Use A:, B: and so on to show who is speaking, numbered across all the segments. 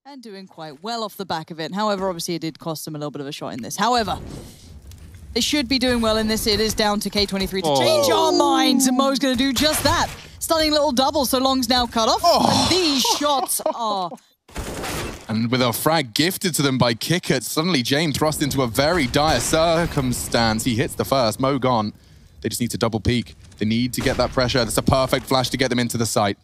A: And doing quite well off the back of it. However, obviously it did cost them a little bit of a shot in this. However, they should be doing well in this. It is down to K23 to change our minds, and Mo's going to do just that. Stunning little double, so Long's now cut off. And these shots are...
B: And with a frag gifted to them by Kickert, suddenly James thrust into a very dire circumstance. He hits the first, Mo gone. They just need to double peek. They need to get that pressure. That's a perfect flash to get them into the site.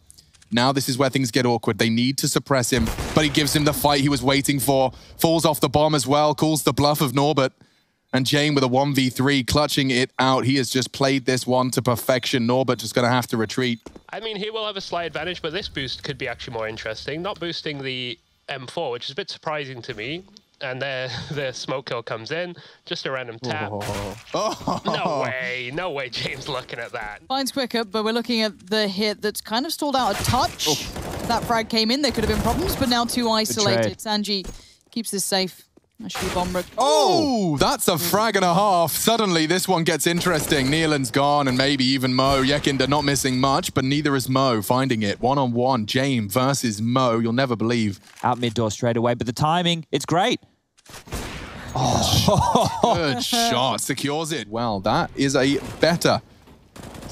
B: Now this is where things get awkward. They need to suppress him, but he gives him the fight he was waiting for. Falls off the bomb as well, calls the bluff of Norbert. And Jane with a 1v3, clutching it out. He has just played this one to perfection. Norbert just going to have to retreat.
C: I mean, he will have a slight advantage, but this boost could be actually more interesting. Not boosting the M4, which is a bit surprising to me. And there, the smoke kill comes in, just a random tap. No way James looking at that.
A: Finds quicker, but we're looking at the hit that's kind of stalled out a touch. If that frag came in, there could have been problems, but now too isolated. Sanji keeps this safe. Actually, bomb.
B: Oh, that's a frag and a half. Suddenly, this one gets interesting. Nealand's gone, and maybe even Mo. Yekinder not missing much, but neither is Mo finding it. One-on-one, James versus Mo. You'll never believe.
D: Out mid-door straight away, but the timing, it's great.
B: Good shot. Secures it. Well, that is a better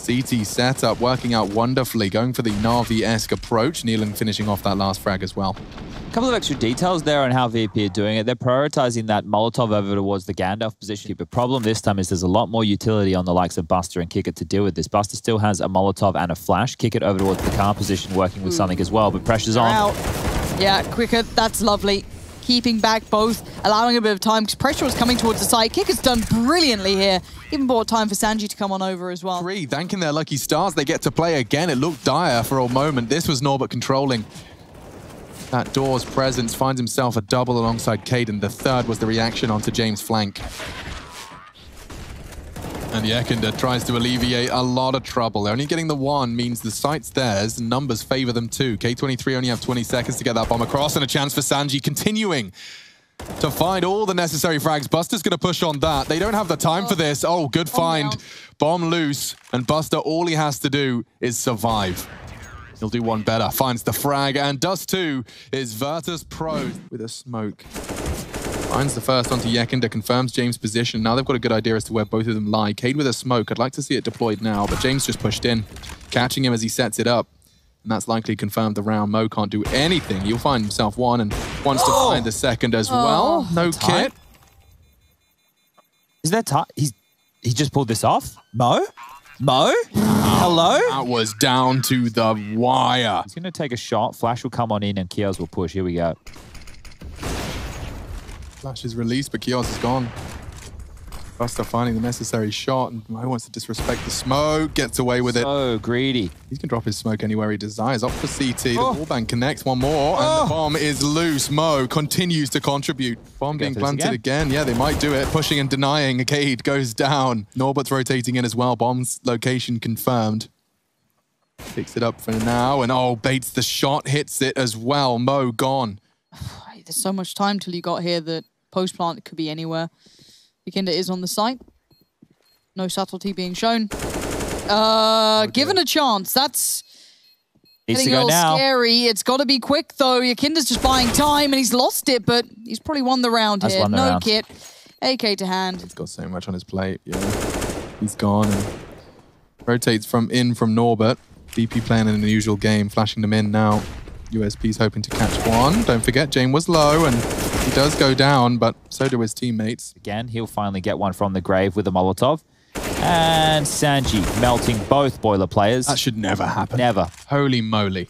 B: CT setup, working out wonderfully. Going for the NaVi-esque approach. Nealand finishing off that last frag as well.
D: A couple of extra details there on how VP are doing it. They're prioritizing that Molotov over towards the Gandalf position. The problem this time is there's a lot more utility on the likes of Buster and Kickert to deal with this. Buster still has a Molotov and a flash. Kickert over towards the car position, working with something as well, but pressure's on.
A: Out. Yeah, quicker. That's lovely. Keeping back both, allowing a bit of time because pressure was coming towards the side. Kicker's done brilliantly here. Even bought time for Sanji to come on over as well.
B: Thanking their lucky stars, they get to play again. It looked dire for a moment. This was Norbert controlling that door's presence, finds himself a double alongside Caden. The third was the reaction onto James' flank. And Yekinder tries to alleviate a lot of trouble. Only getting the one means the site's theirs, numbers favor them too. K23 only have 20 seconds to get that bomb across, and a chance for Sanji continuing to find all the necessary frags. Buster's going to push on that. They don't have the time for this. Oh, good find. Bomb loose, and Buster, all he has to do is survive. He'll do one better. Finds the frag, and does two. Is Virtus Pro with a smoke. Finds the first onto Yekinder, confirms James' position. Now they've got a good idea as to where both of them lie. Cade with a smoke. I'd like to see it deployed now, but James just pushed in, catching him as he sets it up. And that's likely confirmed the round. Mo can't do anything. He'll find himself one and wants to find the second as well. No kit.
D: Is that time? He just pulled this off? Mo? Mo? Hello?
B: That was down to the wire.
D: He's going to take a shot. Flash will come on in and Kios will push. Here we go.
B: Flash is released, but Kios is gone. Buster finding the necessary shot, and Mo wants to disrespect the smoke, gets away with it.
D: So greedy.
B: He can drop his smoke anywhere he desires. Up for CT, the wallbang connects one more, and the bomb is loose. Mo continues to contribute. Bomb being planted again. Yeah, they might do it. Pushing and denying. Cade goes down. Norbert's rotating in as well. Bomb's location confirmed. Picks it up for now, and baits the shot, hits it as well. Mo gone.
A: There's so much time till you got here that post-plant could be anywhere. Yekinder is on the site. No subtlety being shown. Given a chance. That's getting a little scary. It's got to be quick, though. Yekinder's just buying time, and he's lost it, but he's probably won the round here. No kit. AK to hand.
B: He's got so much on his plate. Yeah, he's gone. And rotates from Norbert. VP playing an unusual game, flashing them in now. USP's hoping to catch one. Don't forget, Jane was low, and he does go down, but so do his teammates.
D: Again, he'll finally get one from the grave with a Molotov. And Sanji melting both boiler players.
B: That should never happen.
D: Never.
B: Holy moly.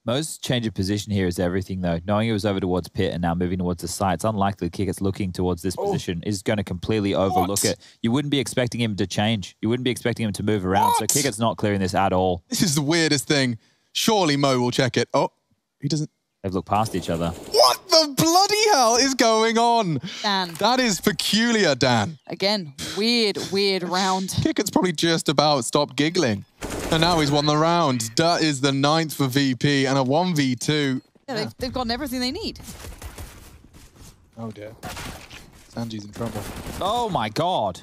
D: Mo's change of position here is everything, though. Knowing he was over towards pit and now moving towards the side, it's unlikely Kickert's looking towards this position is going to completely overlook it. You wouldn't be expecting him to change. You wouldn't be expecting him to move around. So Kicker's not clearing this at all.
B: This is the weirdest thing. Surely Mo will check it. Oh, he doesn't.
D: They've looked past each other.
B: What the bloody hell is going on?
A: Dan.
B: That is peculiar, Dan.
A: Again, weird round.
B: Kicker's probably just about stopped giggling. And now he's won the round. That is the 9th for VP and a 1v2.
A: Yeah, they've gotten everything they need.
B: Oh dear. Sanji's in trouble.
D: Oh my god.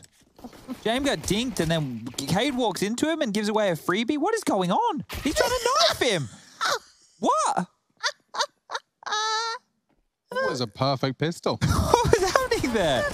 D: James got dinked and then Cade walks into him and gives away a freebie. What is going on? He's trying to knife him. What?
B: is a perfect pistol.
D: What was happening there?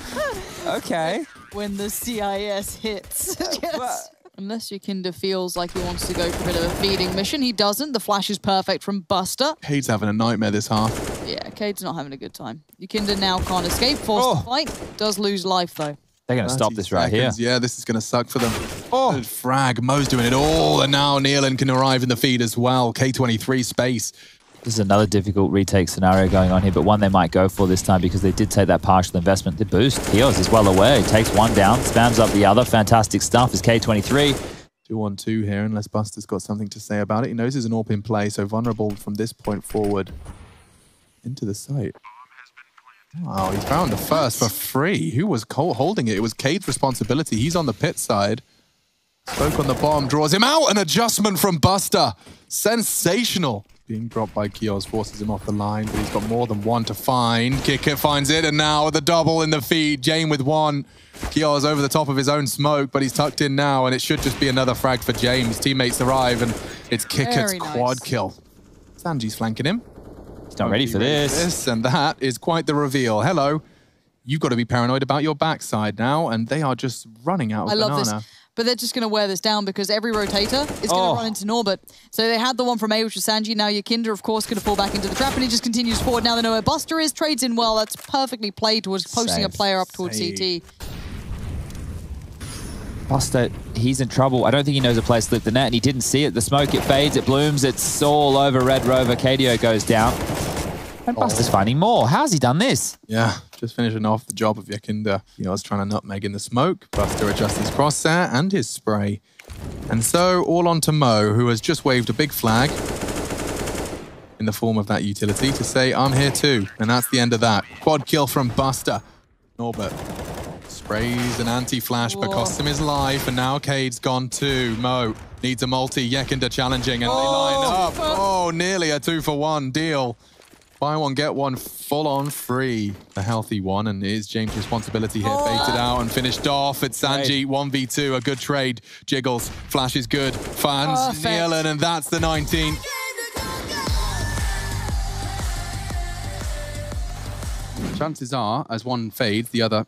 D: Okay.
A: When the CIS hits. Yes. Unless Yakinda feels like he wants to go for a bit of a feeding mission. He doesn't. The flash is perfect from Buster.
B: Cade's having a nightmare this half.
A: Yeah, Cade's not having a good time. Yakinda now can't escape. Forced to fight. Does lose life, though.
D: They're going to stop this right here.
B: Yeah, this is going to suck for them. Oh, good frag. Mo's doing it all. And now Nealon can arrive in the feed as well. K23 space.
D: This is another difficult retake scenario going on here, but one they might go for this time because they did take that partial investment. The boost. Kios is well aware. He takes one down, spams up the other. Fantastic stuff is K23.
B: 2-on-2 here, unless Buster's got something to say about it. He knows he's an AWP in play, so vulnerable from this point forward into the site. Wow, he's found the first for free. Who was holding it? It was Cade's responsibility. He's on the pit side. Spoke on the bomb, draws him out. An adjustment from Buster. Sensational. Being dropped by Kios forces him off the line, but he's got more than one to find. Kicker finds it, and now the double in the feed. Jane with one. Kios over the top of his own smoke, but he's tucked in now, and it should just be another frag for James. His teammates arrive, and it's Kicker's quad kill. Sanji's flanking him.
D: He's not ready for this.
B: And that is quite the reveal. Hello. You've got to be paranoid about your backside now, and they are just running out of banana.
A: I love this. But they're just going to wear this down because every rotator is going to run into Norbert. So they had the one from A, which was Sanji. Now Yakinda, of course, going to fall back into the trap, and he just continues forward. Now they know where Buster is. Trades in well. That's perfectly played towards posting a player up towards CT.
D: Buster, he's in trouble. I don't think he knows a place to slip the net, and he didn't see it. The smoke, it fades, it blooms, it's all over Red Rover. KDO goes down. And Buster's finding more. How's he done this?
B: Yeah, just finishing off the job of Yakinda. You know, I was trying to nutmeg in the smoke. Buster adjusts his crosshair and his spray. And so, all on to Mo, who has just waved a big flag in the form of that utility to say, I'm here too. And that's the end of that. Quad kill from Buster. Norbert sprays an anti-flash, but costs him his life. And now Cade's gone too. Mo needs a multi. Yakinda challenging, and they line up. Oh, nearly a 2-for-1 deal. Buy one, get one, full on free. A healthy one, and it is James' responsibility here. Baited out and finished off. It's Sanji, 1v2, a good trade. Jiggles, flash is good. Fans, Nealon, and that's the 19. Chances are, as one fades, the other,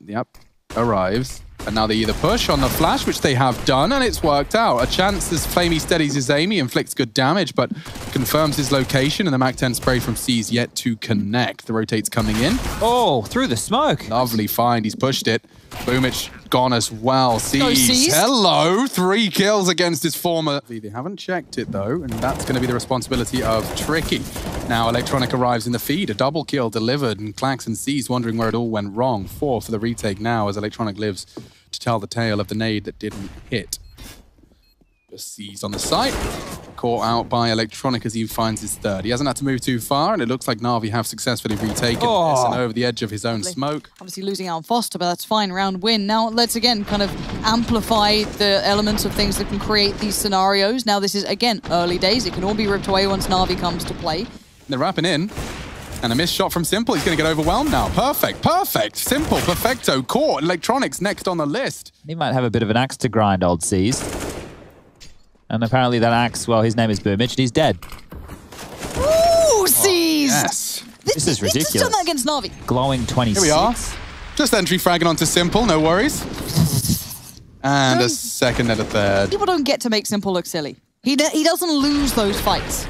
B: arrives. And now they either push on the flash, which they have done, and it's worked out. A chance as Flamey steadies his aim, he inflicts good damage, but confirms his location, and the MAC-10 spray from C's yet to connect. The rotate's coming in.
D: Oh, through the smoke.
B: Lovely find, he's pushed it. Boomich gone as well. C's, hello, 3 kills against his former. They haven't checked it though, and that's going to be the responsibility of Tricky. Now Electronic arrives in the feed, a double kill delivered, and Clax and C's wondering where it all went wrong. 4 for the retake now as Electronic lives to tell the tale of the nade that didn't hit. Just C's on the site. Caught out by Electronic as he finds his third. He hasn't had to move too far, and it looks like NaVi have successfully retaken this and over the edge of his own smoke.
A: Obviously losing out on Foster, but that's fine. Round win. Now let's again kind of amplify the elements of things that can create these scenarios. Now this is, again, early days. It can all be ripped away once NaVi comes to play.
B: They're wrapping in. And a missed shot from Simple. He's going to get overwhelmed now. Perfect. Perfect. Simple. Perfecto. Caught. Electronics next on the list.
D: He might have a bit of an axe to grind, old C's. And apparently that axe, well, his name is Boomich, and he's dead.
A: Ooh, C's!
B: Yes.
D: This is ridiculous.
A: Just done that against NaVi.
D: Glowing 26.
B: Here we are. Just entry fragging onto Simple. No worries. And a second and a third.
A: People don't get to make Simple look silly. He doesn't lose those fights.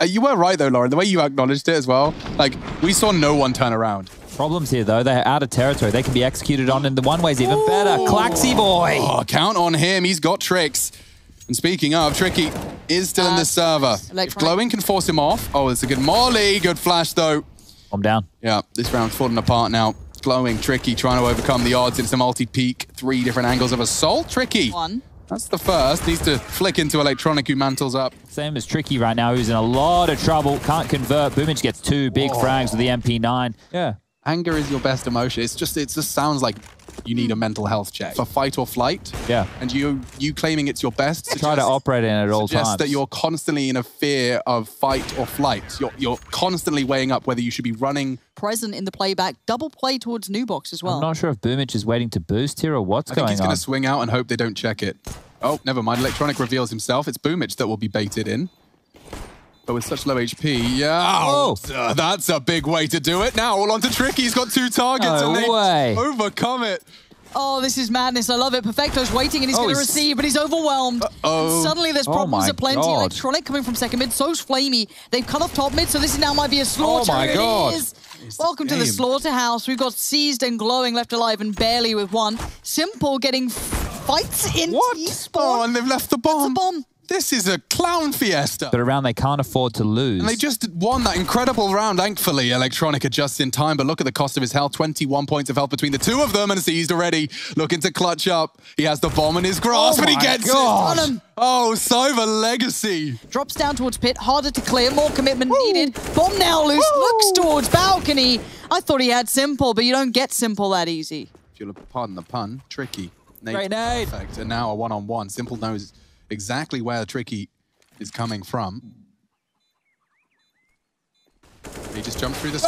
B: You were right, though, Lauren. The way you acknowledged it as well. Like, we saw no one turn around.
D: Problems here, though. They're out of territory. They can be executed on, and the one way's even better. Claxy boy.
B: Oh, count on him. He's got tricks. And speaking of, Tricky is still in the server. If Glowing can force him off. Oh, it's a good molly. Good flash, though.
D: I'm down.
B: Yeah, this round's falling apart now. Glowing, Tricky, trying to overcome the odds. It's a multi-peak. 3 different angles of assault. Tricky.
A: One.
B: That's the first. Needs to flick into Electronic, who mantles up.
D: Same as Tricky right now, who's in a lot of trouble. Can't convert. Boomich gets 2 big frags with the MP9. Yeah.
B: Anger is your best emotion. It just sounds like you need a mental health check for fight or flight.
D: Yeah.
B: And you claiming it's your best.
D: Try to operate in it at all times.
B: Suggests that you're constantly in a fear of fight or flight. You're constantly weighing up whether you should be running.
A: Present in the playback, double play towards new box as well.
D: I'm not sure if Boomich is waiting to boost here or what's going on.
B: I think he's going to swing out and hope they don't check it. Oh, never mind. Electronic reveals himself. It's Boomich that will be baited in. but with such low HP, yeah, that's a big way to do it. Now all onto Tricky. He's got 2 targets and they overcome it.
A: Oh, this is madness. I love it. Perfecto's waiting and he's going to receive, but he's overwhelmed. And suddenly there's problems aplenty. Electronic coming from second mid. So's Flamey. They've cut off top mid, so this now might be a slaughter.
D: Oh my God.
A: It is. Welcome to the slaughterhouse. We've got Seized and Glowing left alive and barely with 1. Simple getting fights in T-spawn.
B: Oh, and they've left the bomb.
A: That's a bomb.
B: This is a clown fiesta.
D: But a round they can't afford to lose.
B: And they just won that incredible round. Thankfully, Electronic just in time, but look at the cost of his health. 21 points of health between the 2 of them, and Seized already looking to clutch up. He has the bomb in his grasp, and he gets it. Oh, Cyber Legacy. Drops
A: down towards pit, harder to clear, more commitment needed. Bomb now loose, looks towards balcony. I thought he had Simple, but you don't get Simple that easy.
B: If you'll pardon the pun, Tricky.
D: Great nade.
B: Perfect. And now a one-on-one. Simple knows exactly where Tricky is coming from. He just jumped through the...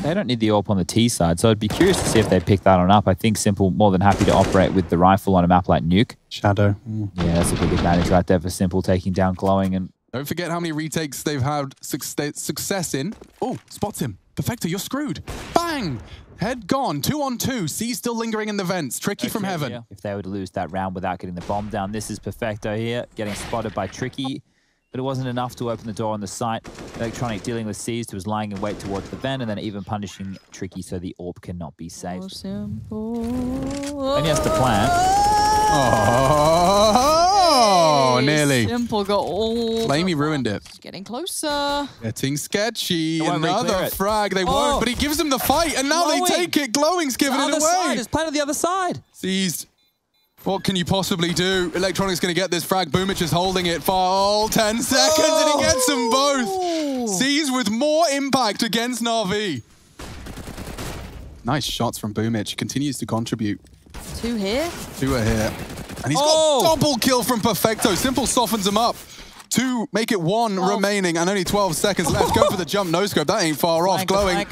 D: They don't need the AWP on the T side, so I'd be curious to see if they pick that on up. I think Simple more than happy to operate with the rifle on a map like Nuke.
B: Shadow.
D: Yeah, that's a big advantage right there for Simple, taking down Glowing. And
B: don't forget how many retakes they've had success in. Oh, spots him. Perfecto, you're screwed. Bang! Head gone, 2-on-2. C still lingering in the vents. Tricky from heaven.
D: Yeah. If they were to lose that round without getting the bomb down, this is Perfecto here, getting spotted by Tricky. But it wasn't enough to open the door on the site. Electronic dealing with Seized, who was lying in wait towards the vent, and then even punishing Tricky so the AWP cannot be saved.
A: Simple.
D: And he has to plant.
B: Oh, nearly.
A: Simple got all...
B: Flamey ruined it.
A: It's getting closer.
B: Getting sketchy. Another frag. They won't, but he gives them the fight, and now they take it. Glowing's giving it away.
D: Side. It's planted the other side.
B: Seized. What can you possibly do? Electronic's going to get this frag. Boomich is holding it for all 10 seconds, and he gets them both. Seized with more impact against NaVi. Nice shots from Boomich. Continues to contribute.
A: 2 here.
B: 2 are here. And he's got double kill from Perfecto. Simple softens him up. 2, make it 1 remaining, and only 12 seconds left. Go for the jump, no scope. That ain't far off. Glowing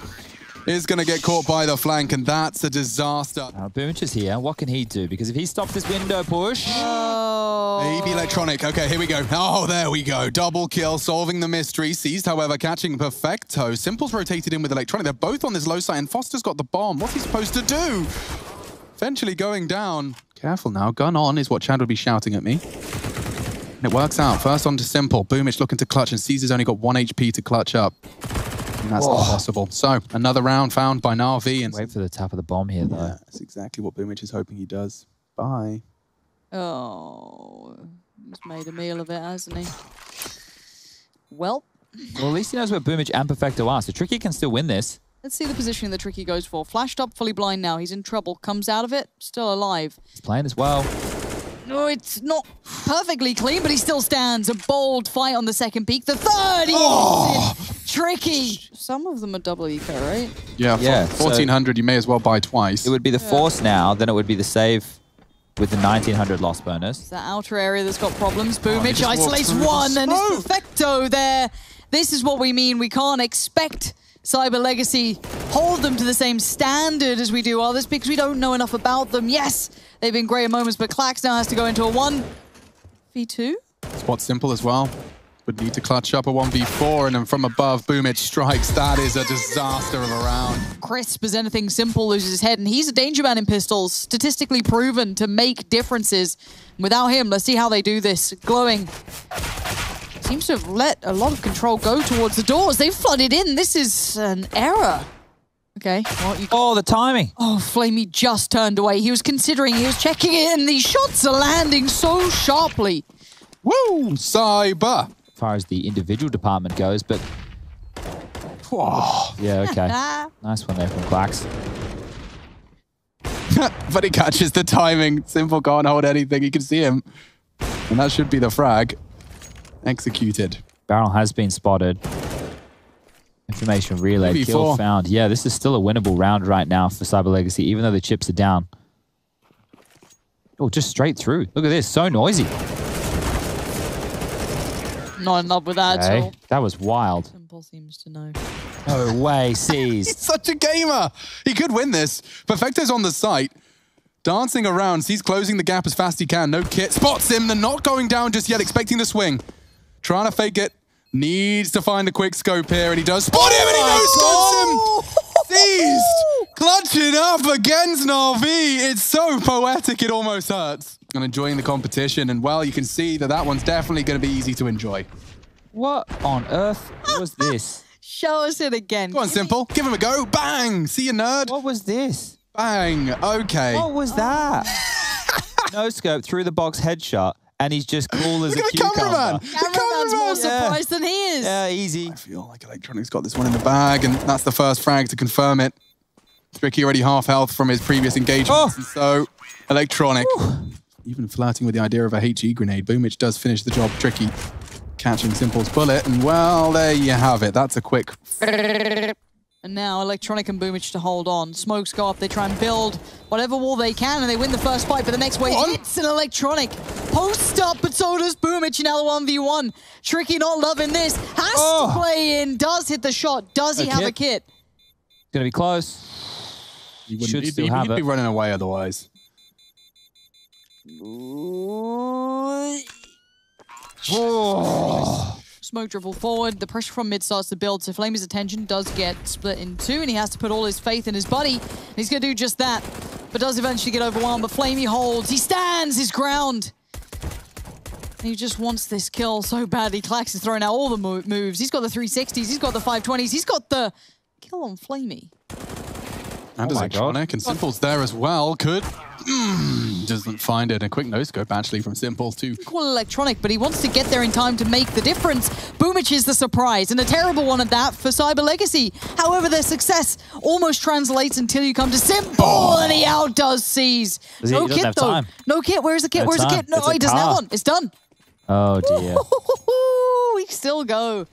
B: is going to get caught by the flank, and that's a disaster.
D: Boomich is here. What can he do? Because if he stops this window push...
B: Maybe Electronic. Okay, here we go. Oh, there we go. Double kill, solving the mystery. Seized, however, catching Perfecto. Simple's rotated in with Electronic. They're both on this low side, and Foster's got the bomb. What's he supposed to do? Eventually going down. Careful now. Gun on is what Chad would be shouting at me. And it works out. First on to Simple. Boomich looking to clutch, and Caesar's only got 1 HP to clutch up. And that's not possible. So, another round found by NaVi. And
D: wait for the tap of the bomb here, though.
B: Yeah, that's exactly what Boomich is hoping he does. Bye.
A: Oh, he's made a meal of it, hasn't he? Well,
D: at least he knows where Boomich and Perfecto are, so Tricky can still win this.
A: Let's see the positioning that Tricky goes for. Flashed up, fully blind now. He's in trouble. Comes out of it, still alive.
D: He's playing as well.
A: No, it's not perfectly clean, but he still stands. A bold fight on the second peak. The third, Tricky. Some of them are double eco, right?
B: Yeah, 1400, you may as well buy twice.
D: It would be the force now, then it would be the save with the 1900 loss bonus.
A: It's that outer area that's got problems. Boomich isolates 1, and it's Perfecto there. This is what we mean. We can't expect Cyber Legacy hold them to the same standard as we do others because we don't know enough about them. Yes, they've been great moments, but Clax now has to go into a 1v2.
B: Spot Simple as well. Would need to clutch up a 1v4, and then from above, Boomich strikes. That is a disaster of a round.
A: Crisp as anything. Simple loses his head, and he's a danger man in pistols, statistically proven to make differences. Without him, let's see how they do this. Glowing seems to have let a lot of control go towards the doors. They've flooded in. This is an error. Okay.
D: Well, the timing.
A: Oh, Flamey just turned away. He was considering, he was checking it, and these shots are landing so sharply.
B: Woo! Cyber!
D: As far as the individual department goes, but...
B: Whoa.
D: Yeah, okay. Nice one there from Clax.
B: But he catches the timing. Simple can't hold anything. You can see him. And that should be the frag. Executed.
D: Barrel has been spotted. Information relayed. Kill found. Yeah, this is still a winnable round right now for Cyber Legacy, even though the chips are down. Oh, just straight through. Look at this. So noisy.
A: Not in love with that at all.
D: That was wild.
A: Simple seems to know.
D: No way, Seized.
B: He's such a gamer. He could win this. Perfecto's on the site. dancing around. He's closing the gap as fast as he can. No kit. Spots him. They're not going down just yet, expecting the swing. Trying to fake it. Needs to find a quick scope here, and he does spot him, and he no-scopes him! Seized! Clutching up against NaVi. It's so poetic, it almost hurts. And enjoying the competition, and well, you can see that that one's definitely going to be easy to enjoy.
D: What on earth was this?
A: Show us it again.
B: Go on, Simple. Give him a go. Bang! See you, nerd.
D: What was this?
B: Bang. Okay.
D: What was that? No scope, through the box headshot, and he's just cool as a cucumber.
A: Cameraman's more surprised than he is.
D: Yeah, easy.
B: I feel like Electronic's got this one in the bag, and that's the first frag to confirm it. Tricky already half health from his previous engagements, and so Electronic, even flirting with the idea of a HE grenade. Boomich does finish the job. Tricky catching Simple's bullet, and well, there you have it. That's a quick...
A: And now Electronic and Boomich to hold on. Smokes go up, they try and build whatever wall they can, and they win the first fight, but the next wave hits an Electronic. Post up, but so does Boomich in L1v1. Tricky not loving this. Has to play in, does hit the shot. Does he have a kit?
D: Gonna be close.
B: He'd be running away otherwise.
A: Smoke dribble forward. The pressure from mid starts to build, so Flamey's attention does get split in two, and he has to put all his faith in his buddy. And he's going to do just that, but does eventually get overwhelmed. But Flamey holds. He stands his ground. And he just wants this kill so badly. Klax is throwing out all the moves. He's got the 360s. He's got the 520s. He's got the kill on Flamey.
B: And Electronic, and Simple's there as well. Could... doesn't find it. A quick no-scope, actually, from Simple, too.
A: Call Electronic, but he wants to get there in time to make the difference. Boomich is the surprise, and a terrible one at that for Cyber Legacy. However, their success almost translates until you come to Simple, and he outdoes C's. No kit, though. Time. No kit. Where's the kit? Where's the kit? No, he doesn't have one. It's done.
D: Oh, dear.
A: We still go.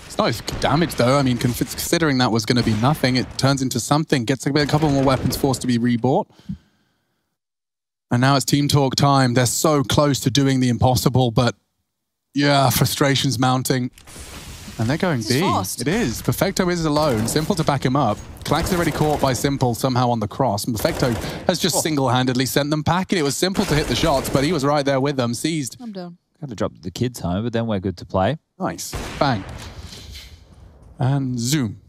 B: It's nice damage, though. I mean, considering that was going to be nothing, it turns into something. Gets a couple more weapons forced to be rebought. And now it's team talk time. They're so close to doing the impossible, but yeah, frustration's mounting. And they're going B. It is. Perfecto is alone. Simple to back him up. Klax already caught by Simple somehow on the cross. And Perfecto has just single-handedly sent them packing. It was Simple to hit the shots, but he was right there with them. Seized.
A: I'm down.
D: Got to drop the kids home, but then we're good to play.
B: Nice. Bang. And zoom.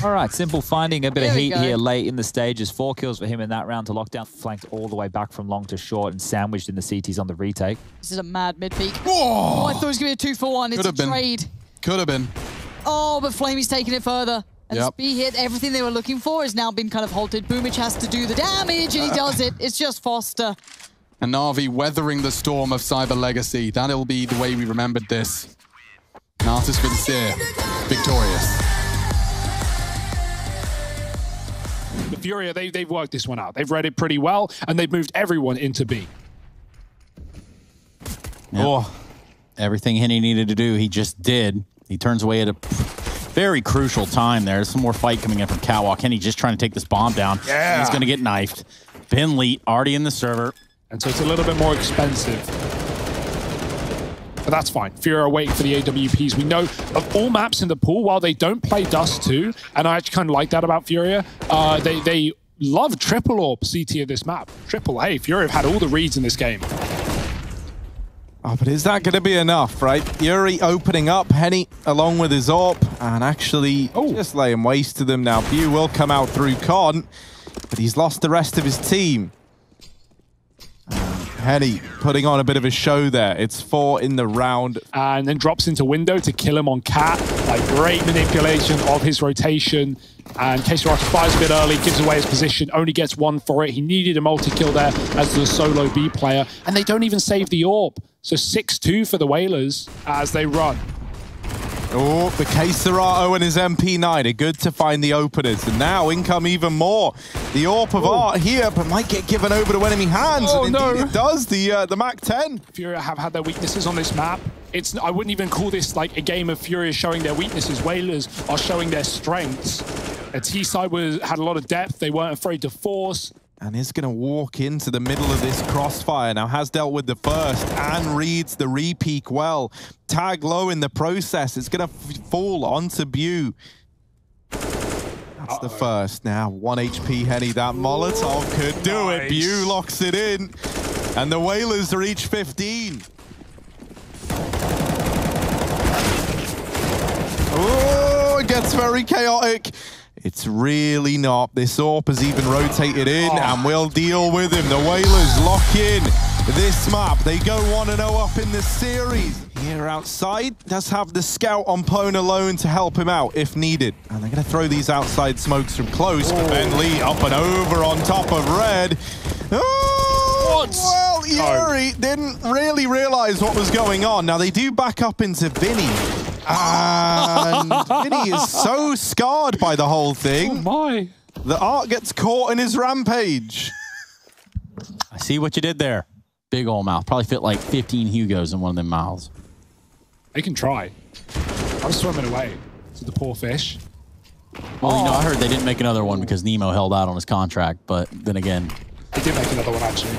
D: All right, Simple finding a bit of heat here late in the stages. 4 kills for him in that round to lock down. Flanked all the way back from long to short and sandwiched in the CTs on the retake.
A: This is a mad mid-peak. Oh, I thought it was going to be a 2-for-1. It's a trade.
B: Could have been.
A: Oh, but Flamey's taking it further. And this B hit, everything they were looking for has now been kind of halted. Boomich has to do the damage, and he does it. It's just Foster.
B: And NaVi weathering the storm of Cyber Legacy. That'll be the way we remembered this. Natus Vincere, victorious.
E: The Furia, they've worked this one out. They've read it pretty well, and they've moved everyone into B.
F: Yep. Oh, everything Henny needed to do, he just did. He turns away at a very crucial time there. There's some more fight coming in from Catwalk. Henny just trying to take this bomb down.
E: Yeah.
F: He's going to get knifed. Binley already in the server.
E: And so it's a little bit more expensive. But that's fine. Furia are waiting for the AWPs. We know of all maps in the pool, while they don't play Dust 2, and I actually kind of like that about Furia, they love triple AWP CT of this map. Triple A. Furia have had all the reads in this game.
G: Oh, but is that going to be enough, right? Yuri opening up, Henny along with his AWP, and actually just laying waste to them now. Bew will come out through Con, but he's lost the rest of his team. Henny putting on a bit of a show there. It's 4 in the round.
E: And then drops into window to kill him on Cat. Like, great manipulation of his rotation. And Kesarach fires a bit early, gives away his position, only gets 1 for it. He needed a multi-kill there as the solo B player. And they don't even save the AWP. So 6-2 for the Whalers as they run.
G: Oh, the Kesarach and his MP9 are good to find the openers. And now in come even more. The AWP of Art here, but might get given over to enemy hands.
E: Oh,
G: and indeed it does, the Mac-10.
E: Furia have had their weaknesses on this map. I wouldn't even call this like a game of Furia showing their weaknesses. Whalers are showing their strengths. A T-side had a lot of depth. They weren't afraid to force.
G: And is going to walk into the middle of this crossfire. Now has dealt with the first and reads the re-peak well. Tag low in the process. It's going to fall onto Bew. That's the first. Now, 1 HP Henny. That Molotov could do it. Bu locks it in. And the Whalers reach 15. Oh, it gets very chaotic. It's really not. This AWP has even rotated in, and we'll deal with him. The Whalers lock in this map. They go 1-0 up in this series. Here outside does have the scout on Pwn alone to help him out if needed. And they're going to throw these outside smokes from close. But Ben Lee up and over on top of Red. Oh, well, Yuri didn't really realize what was going on. Now, they do back up into Vinny. And Vinny is so scarred by the whole thing.
E: Oh my.
G: The Art gets caught in his rampage.
F: I see what you did there. Big old mouth. Probably fit like 15 Hugos in one of them mouths.
E: They can try. I'm swimming away to the poor fish.
F: Well, you know, I heard they didn't make another one because Nemo held out on his contract, but then again...
E: They did make another one, actually.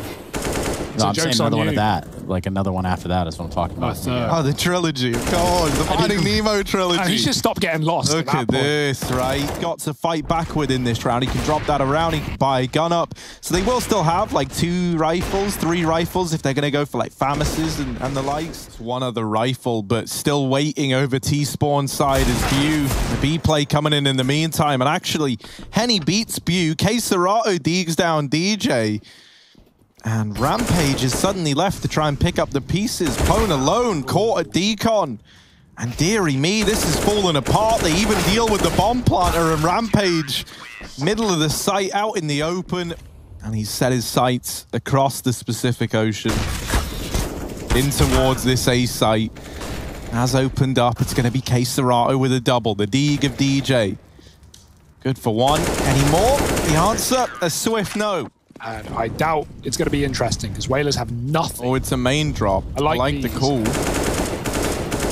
F: No, I'm saying another one of that. Like another one after that is what I'm talking about.
G: Oh, the trilogy. Of course, the Finding Nemo trilogy.
E: He should stop getting lost.
G: Look at this, right? Got to fight back within this round. He can drop that around. He can buy a gun up. So they will still have like 2 rifles, 3 rifles if they're going to go for like Famises and the likes. It's one other rifle, but still waiting over T-Spawn side is Bu. The B play coming in the meantime. And actually, Henny beats Bu. K-Serato digs down DJ. And Rampage is suddenly left to try and pick up the pieces. Pwn alone, caught at Decon. And dearie me, this is falling apart. They even deal with the bomb planter and Rampage. Middle of the site, out in the open. And he's set his sights across the Pacific Ocean. In towards this A site. Has opened up, it's going to be K-Serato with a double. The Deeg of DJ. Good for one. Any more? The answer, a swift no.
E: And I doubt it's going to be interesting because Whalers have nothing.
G: Oh, it's a main drop.
E: I like
G: the call.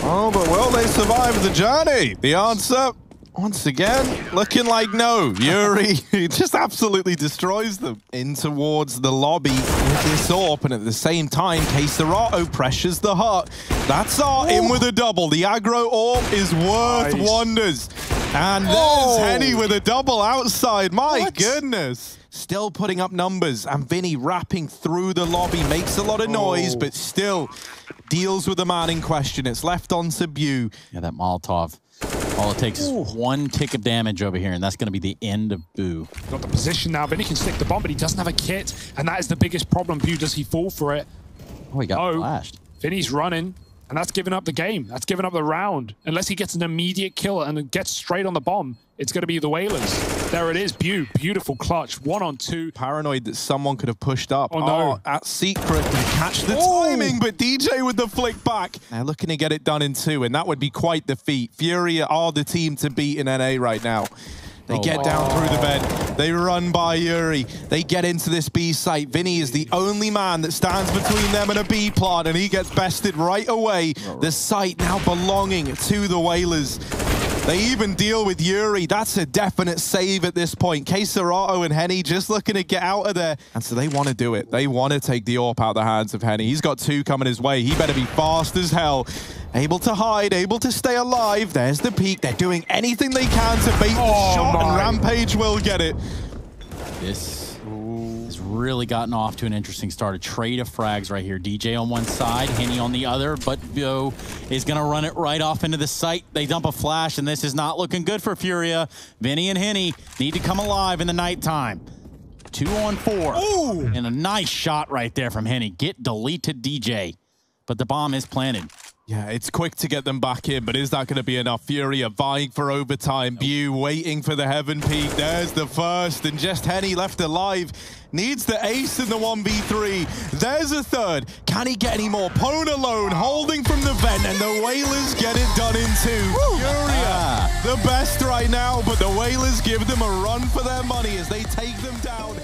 G: Oh, but will they survive the journey? The answer, once again, looking like no. Yuri just absolutely destroys them. In towards the lobby with this AWP, and at the same time, K-Serato pressures the hut. That's our in with a double. The aggro AWP is worth wonders. And there's Henny with a double outside. My goodness. Still putting up numbers, and Vinny wrapping through the lobby. Makes a lot of noise, but still deals with the man in question. It's left on to Bu.
F: Yeah, that Molotov. All it takes is 1 tick of damage over here, and that's going to be the end of Bu.
E: Got the position now. Vinny can stick the bomb, but he doesn't have a kit, and that is the biggest problem. Bu, does he fall for it?
F: Oh, he got flashed.
E: Vinny's running, and that's giving up the game. That's giving up the round. Unless he gets an immediate kill and gets straight on the bomb, it's going to be the Whalers. There it is, Bu. Beautiful clutch. 1-on-2.
G: Paranoid that someone could have pushed up.
E: Oh, no.
G: At Secret to catch the timing, but DJ with the flick back. They're looking to get it done in 2, and that would be quite the feat. Furia are the team to beat in NA right now. They get down through the bed. They run by Yuri. They get into this B site. Vinny is the only man that stands between them and a B plant, and he gets bested right away. The site now belonging to the Whalers. They even deal with Yuri. That's a definite save at this point. K-Serato and Henny just looking to get out of there. And so they want to do it. They want to take the AWP out of the hands of Henny. He's got 2 coming his way. He better be fast as hell. Able to hide, able to stay alive. There's the peak. They're doing anything they can to bait the shot, and Rampage will get it.
F: This has really gotten off to an interesting start. A trade of frags right here. DJ on one side, Henny on the other, but Bu is going to run it right off into the site. They dump a flash, and this is not looking good for Furia. Vinny and Henny need to come alive in the nighttime. 2-on-4. Ooh. And a nice shot right there from Henny. Get deleted DJ. But the bomb is planted.
G: Yeah, it's quick to get them back in, but is that going to be enough? Furia vying for overtime. Bu waiting for the heaven peak. There's the first, and just Henny left alive. Needs the ace in the 1v3. There's a third. Can he get any more? Pwn alone, holding from the vent, and the Whalers get it done in 2. Furia, the best right now, but the Whalers give them a run for their money as they take them down.